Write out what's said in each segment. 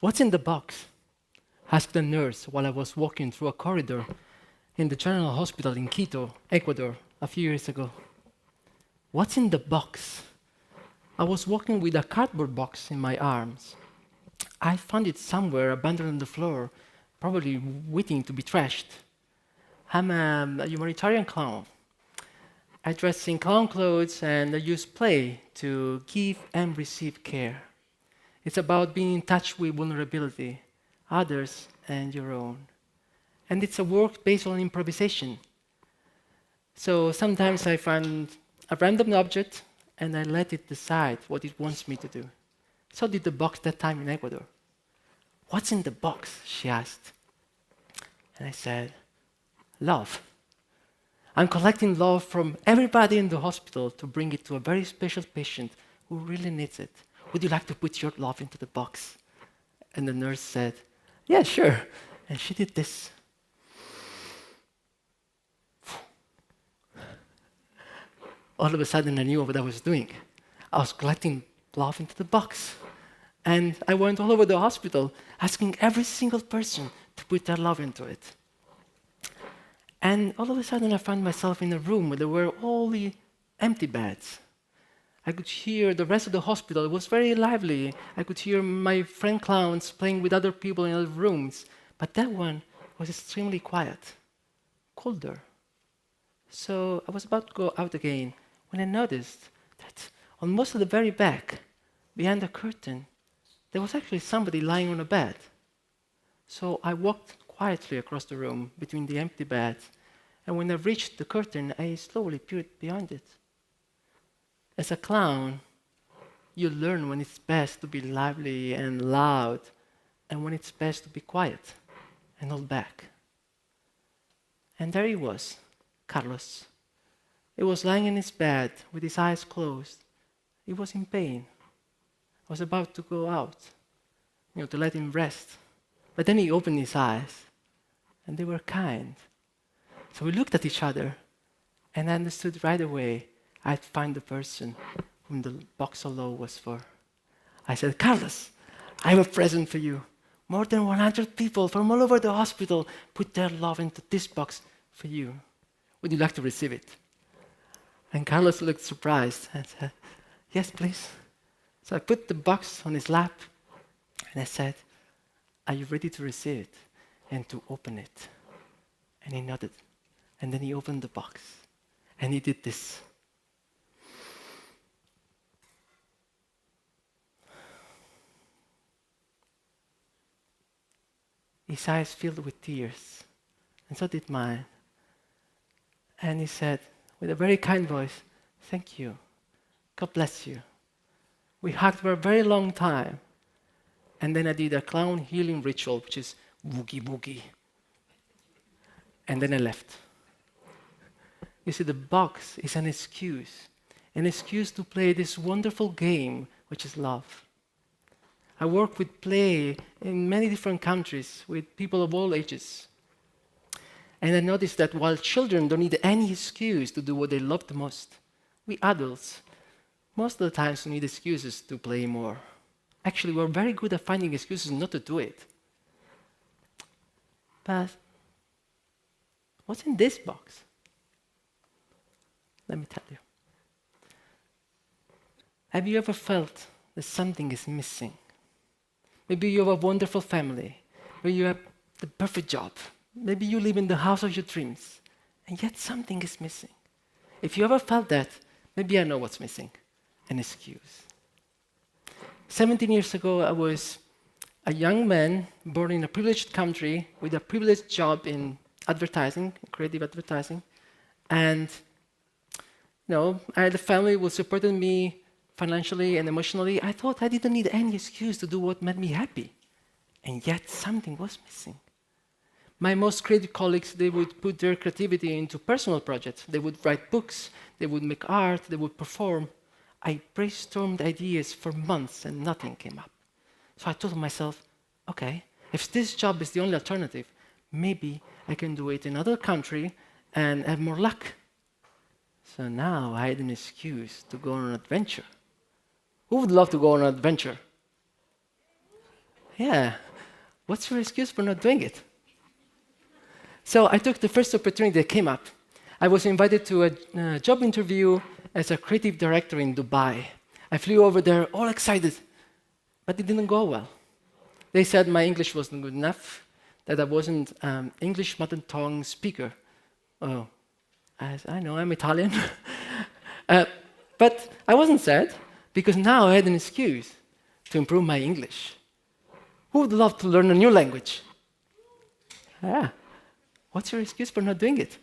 What's in the box? Asked the nurse while I was walking through a corridor in the General Hospital in Quito, Ecuador, a few years ago. What's in the box? I was walking with a cardboard box in my arms. I found it somewhere abandoned on the floor, probably waiting to be trashed. I'm a humanitarian clown. I dress in clown clothes and I use play to give and receive care. It's about being in touch with vulnerability, others, and your own. And it's a work based on improvisation. So sometimes I find a random object and I let it decide what it wants me to do. So did the box that time in Ecuador. What's in the box? She asked. And I said, love. I'm collecting love from everybody in the hospital to bring it to a very special patient who really needs it. Would you like to put your love into the box? And the nurse said, yeah, sure. And she did this. All of a sudden, I knew what I was doing. I was collecting love into the box. And I went all over the hospital asking every single person to put their love into it. And all of a sudden, I found myself in a room where there were only empty beds. I could hear the rest of the hospital. It was very lively. I could hear my friend clowns playing with other people in other rooms. But that one was extremely quiet, colder. So I was about to go out again when I noticed that on most of the very back, behind the curtain, there was actually somebody lying on a bed. So I walked quietly across the room between the empty beds, and when I reached the curtain, I slowly peered behind it. As a clown, you learn when it's best to be lively and loud, and when it's best to be quiet and hold back. And there he was, Carlos. He was lying in his bed with his eyes closed. He was in pain. I was about to go out, to let him rest. But then he opened his eyes, and they were kind. So we looked at each other, and I understood right away I'd find the person whom the box of love was for. I said, Carlos, I have a present for you. More than 100 people from all over the hospital put their love into this box for you. Would you like to receive it? And Carlos looked surprised and said, yes, please. So I put the box on his lap, and I said, are you ready to receive it and to open it? And he nodded. And then he opened the box, and he did this. His eyes filled with tears, and so did mine. And he said, with a very kind voice, thank you. God bless you. We hugged for a very long time. And then I did a clown healing ritual, which is boogie boogie. And then I left. You see, the box is an excuse to play this wonderful game, which is love. I work with play in many different countries with people of all ages. And I noticed that while children don't need any excuse to do what they love the most, we adults, most of the times, we need excuses to play more. Actually, we're very good at finding excuses not to do it. But what's in this box? Let me tell you. Have you ever felt that something is missing? Maybe you have a wonderful family. Maybe you have the perfect job. Maybe you live in the house of your dreams, and yet something is missing. If you ever felt that, maybe I know what's missing. An excuse. 17 years ago, I was a young man born in a privileged country with a privileged job in advertising, creative advertising. And, I had a family who supported me financially and emotionally. I thought I didn't need any excuse to do what made me happy. And yet something was missing. My most creative colleagues, they would put their creativity into personal projects. They would write books, they would make art, they would perform. I brainstormed ideas for months and nothing came up. So I told myself, okay, if this job is the only alternative, maybe I can do it in another country and have more luck. So now I had an excuse to go on an adventure. Who would love to go on an adventure? yeah, what's your excuse for not doing it? So I took the first opportunity that came up. I was invited to a job interview as a creative director in Dubai. I flew over there all excited, but it didn't go well. They said my English wasn't good enough, that I wasn't English mother tongue speaker. Oh, as I know, I'm Italian. But I wasn't sad, because now I had an excuse to improve my English. Who would love to learn a new language? Yeah. What's your excuse for not doing it?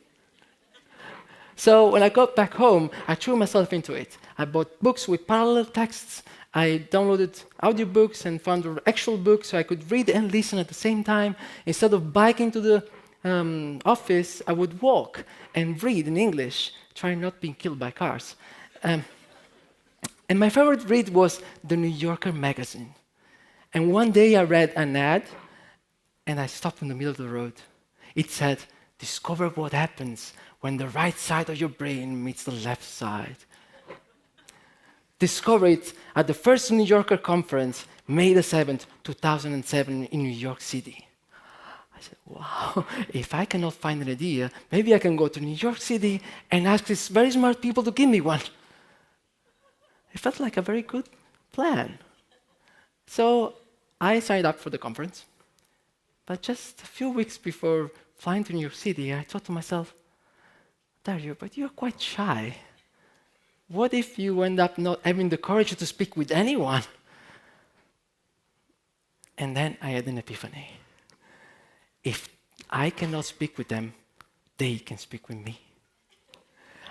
So when I got back home, I threw myself into it. I bought books with parallel texts. I downloaded audiobooks and found the actual books so I could read and listen at the same time. Instead of biking to the office, I would walk and read in English, trying not being killed by cars. And my favorite read was the New Yorker magazine. And one day I read an ad, and I stopped in the middle of the road. It said, "Discover what happens when the right side of your brain meets the left side." Discover it at the first New Yorker conference, May the 7th, 2007 in New York City. I said, wow, if I cannot find an idea, maybe I can go to New York City and ask these very smart people to give me one. It felt like a very good plan. So I signed up for the conference. But just a few weeks before flying to New York City, I thought to myself, Dario, but you're quite shy. What if you end up not having the courage to speak with anyone? And then I had an epiphany. If I cannot speak with them, they can speak with me.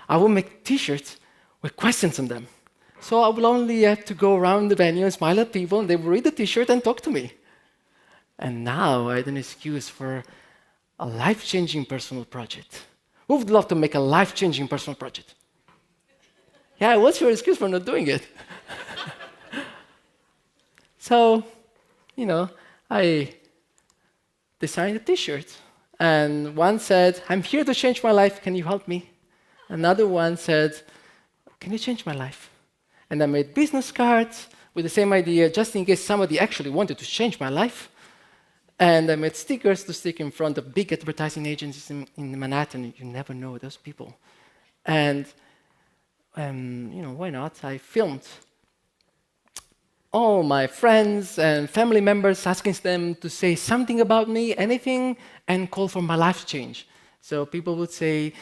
I will make t-shirts with questions on them. So I will only have to go around the venue and smile at people, and they will read the t-shirt and talk to me. And now I had an excuse for a life-changing personal project. Who would love to make a life-changing personal project? Yeah, what's your excuse for not doing it? So, I designed a t-shirt. And one said, "I'm here to change my life, can you help me?" Another one said, "Can you change my life?" And I made business cards with the same idea, just in case somebody actually wanted to change my life. And I made stickers to stick in front of big advertising agencies in Manhattan. You never know those people. And, why not? I filmed all my friends and family members, asking them to say something about me, anything, and call for my life change. So people would say,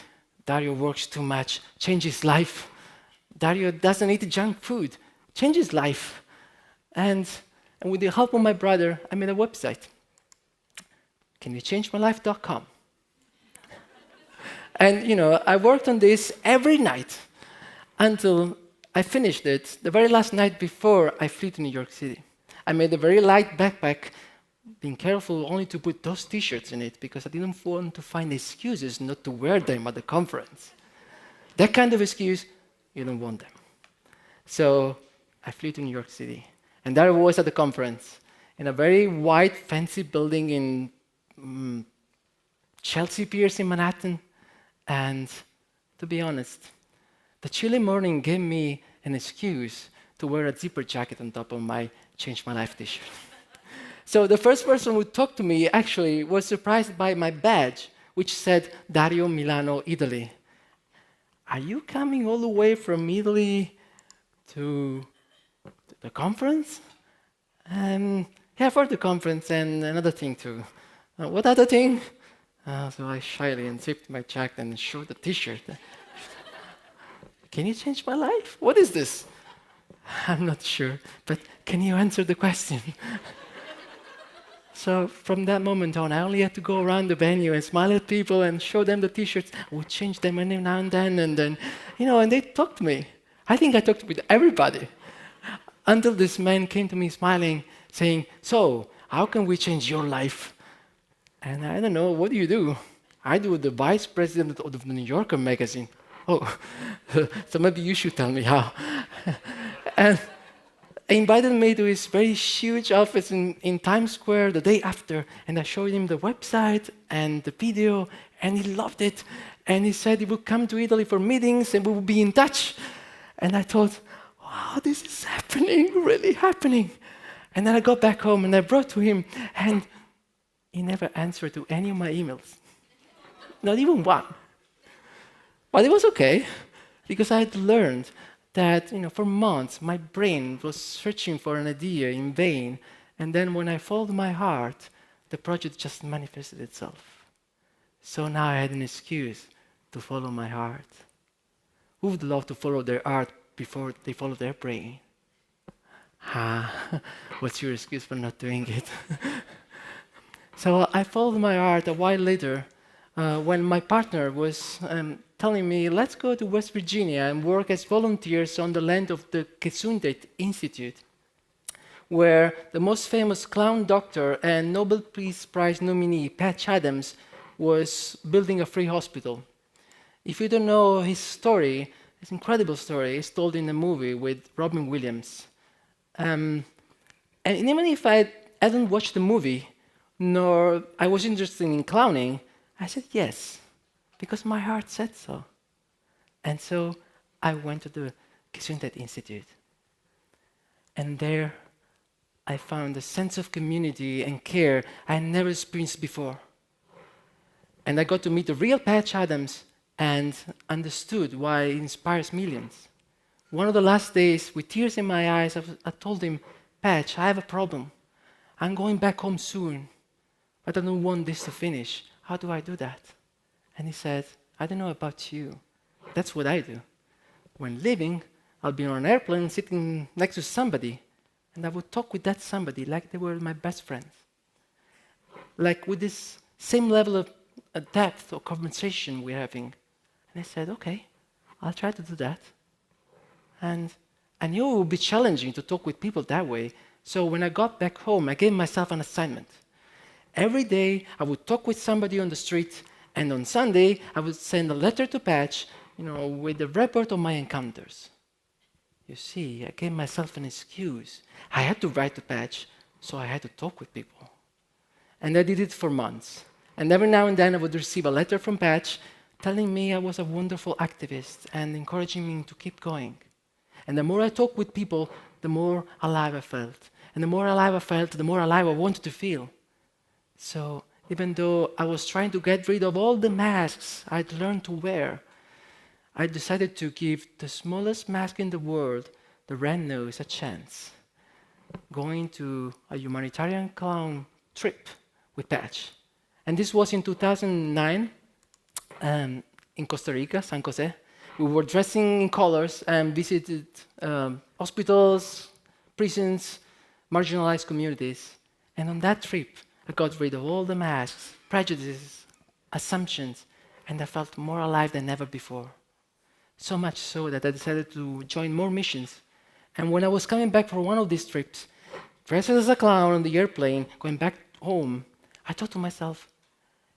Dario works too much, change his life. Dario doesn't eat junk food, change his life. And with the help of my brother, I made a website. CanYouChangeMyLife.com. And, I worked on this every night until I finished it the very last night before I flew to New York City. I made a very light backpack, being careful only to put those t-shirts in it because I didn't want to find excuses not to wear them at the conference. That kind of excuse, you don't want them. So I flew to New York City. And there I was at the conference in a very white, fancy building in Chelsea Piers in Manhattan. And to be honest, the chilly morning gave me an excuse to wear a zipper jacket on top of my Change My Life t-shirt. So the first person who talked to me actually was surprised by my badge, which said Dario, Milano, Italy. Are you coming all the way from Italy to the conference? Yeah, for the conference and another thing too. What other thing? So I shyly unzipped my jacket and showed the t-shirt. Can you change my life? What is this? I'm not sure, but can you answer the question? So from that moment on, I only had to go around the venue and smile at people and show them the t-shirts. I would change them every now and then, and they talked to me. I think I talked with everybody. Until this man came to me smiling, saying, "So, how can we change your life?" And I don't know, what do you do? I do the vice president of the New Yorker magazine. Oh, so maybe you should tell me how. And he invited me to his very huge office in Times Square the day after, and I showed him the website and the video, and he loved it. And he said he would come to Italy for meetings, and we would be in touch. And I thought, wow, this is happening, really happening. And then I got back home and I brought to him, and he never answered to any of my emails. Not even one. But it was okay, because I had learned that, for months, my brain was searching for an idea in vain, and then when I followed my heart, the project just manifested itself. So now I had an excuse to follow my heart. Who would love to follow their heart before they follow their brain? What's your excuse for not doing it? So I followed my heart a while later, when my partner was telling me, let's go to West Virginia and work as volunteers on the land of the Gesundheit Institute, where the most famous clown doctor and Nobel Peace Prize nominee, Patch Adams, was building a free hospital. If you don't know his story, his incredible story is told in a movie with Robin Williams. And even if I hadn't watched the movie, nor I was interested in clowning, I said yes, because my heart said so. And so I went to the Gesundheit Institute. And there I found a sense of community and care I had never experienced before. And I got to meet the real Patch Adams and understood why he inspires millions. One of the last days, with tears in my eyes, I told him, Patch, I have a problem. I'm going back home soon, but I don't want this to finish. How do I do that? And he said, I don't know about you. That's what I do. When leaving, I'll be on an airplane sitting next to somebody, and I would talk with that somebody like they were my best friends. Like with this same level of depth of conversation we're having. And I said, okay, I'll try to do that. And I knew it would be challenging to talk with people that way. So when I got back home, I gave myself an assignment. Every day, I would talk with somebody on the street, and on Sunday, I would send a letter to Patch, with the report of my encounters. You see, I gave myself an excuse. I had to write to Patch, so I had to talk with people. And I did it for months. And every now and then, I would receive a letter from Patch telling me I was a wonderful activist and encouraging me to keep going. And the more I talked with people, the more alive I felt. And the more alive I felt, the more alive I wanted to feel. So even though I was trying to get rid of all the masks I'd learned to wear, I decided to give the smallest mask in the world, the red nose, a chance. Going to a humanitarian clown trip with Patch. And this was in 2009 in Costa Rica, San Jose. We were dressing in colors and visited hospitals, prisons, marginalized communities. And on that trip, I got rid of all the masks, prejudices, assumptions, and I felt more alive than ever before. So much so that I decided to join more missions. And when I was coming back from one of these trips, dressed as a clown on the airplane, going back home, I thought to myself,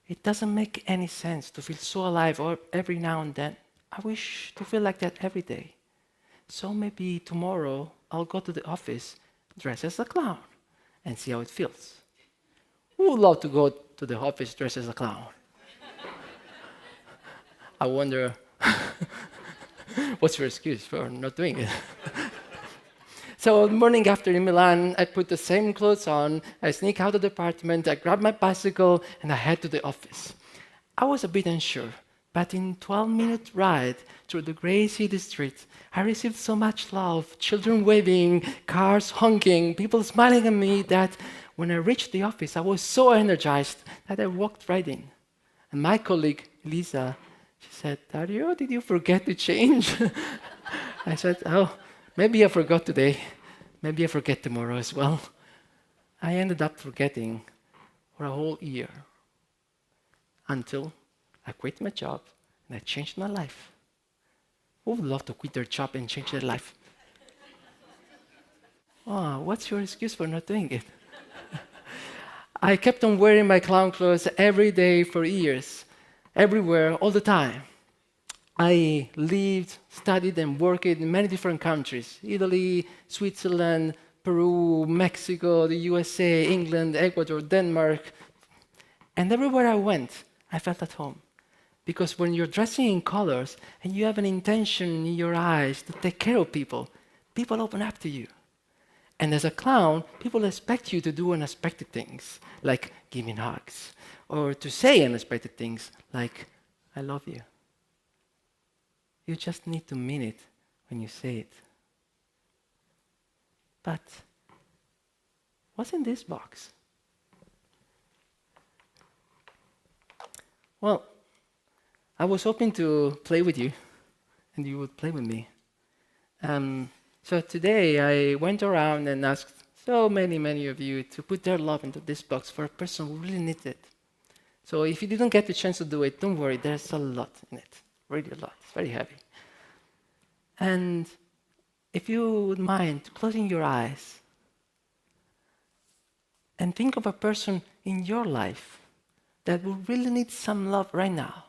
it doesn't make any sense to feel so alive every now and then. I wish to feel like that every day. So maybe tomorrow I'll go to the office dressed as a clown and see how it feels. Who would love to go to the office dressed as a clown? I wonder, what's your excuse for not doing it? So the morning after in Milan, I put the same clothes on, I sneak out of the apartment, I grab my bicycle, and I head to the office. I was a bit unsure, but in 12-minute ride through the gray city streets, I received so much love, children waving, cars honking, people smiling at me, that when I reached the office, I was so energized that I walked right in. And my colleague, Lisa, she said, Dario, did you forget to change? I said, oh, maybe I forgot today. Maybe I forget tomorrow as well. I ended up forgetting for a whole year until I quit my job and I changed my life. Who would love to quit their job and change their life? Oh, what's your excuse for not doing it? I kept on wearing my clown clothes every day for years, everywhere, all the time. I lived, studied, and worked in many different countries: Italy, Switzerland, Peru, Mexico, the USA, England, Ecuador, Denmark. And everywhere I went, I felt at home. Because when you're dressing in colors and you have an intention in your eyes to take care of people, people open up to you. And as a clown, people expect you to do unexpected things, like giving hugs, or to say unexpected things, like, I love you. You just need to mean it when you say it. But what's in this box? Well, I was hoping to play with you, and you would play with me. So today I went around and asked so many of you to put their love into this box for a person who really needs it. So if you didn't get the chance to do it, don't worry, there's a lot in it. Really a lot. It's very heavy. And if you would mind closing your eyes and think of a person in your life that would really need some love right now.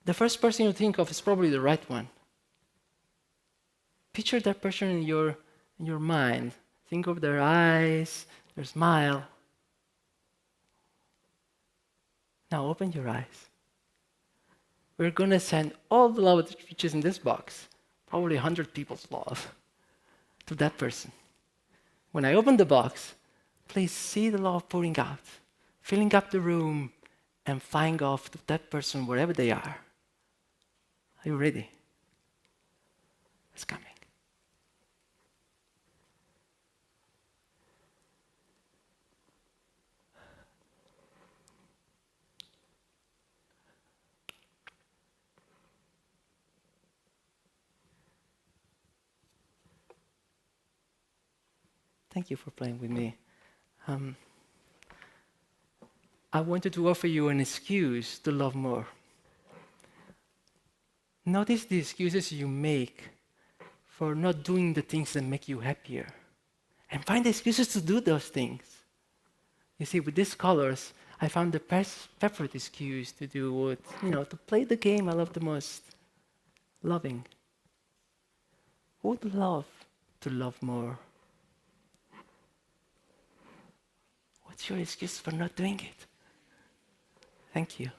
The first person you think of is probably the right one. Picture that person in your mind. Think of their eyes, their smile. Now open your eyes. We're going to send all the love which is in this box, probably 100 people's love, to that person. When I open the box, please see the love pouring out, filling up the room, and flying off to that person wherever they are. Are you ready? It's coming. Thank you for playing with me. I wanted to offer you an excuse to love more. Notice the excuses you make for not doing the things that make you happier. And find excuses to do those things. You see, with these colors, I found the perfect excuse to do what, to play the game I love the most, loving. Who would love to love more? What's your excuse for not doing it? Thank you.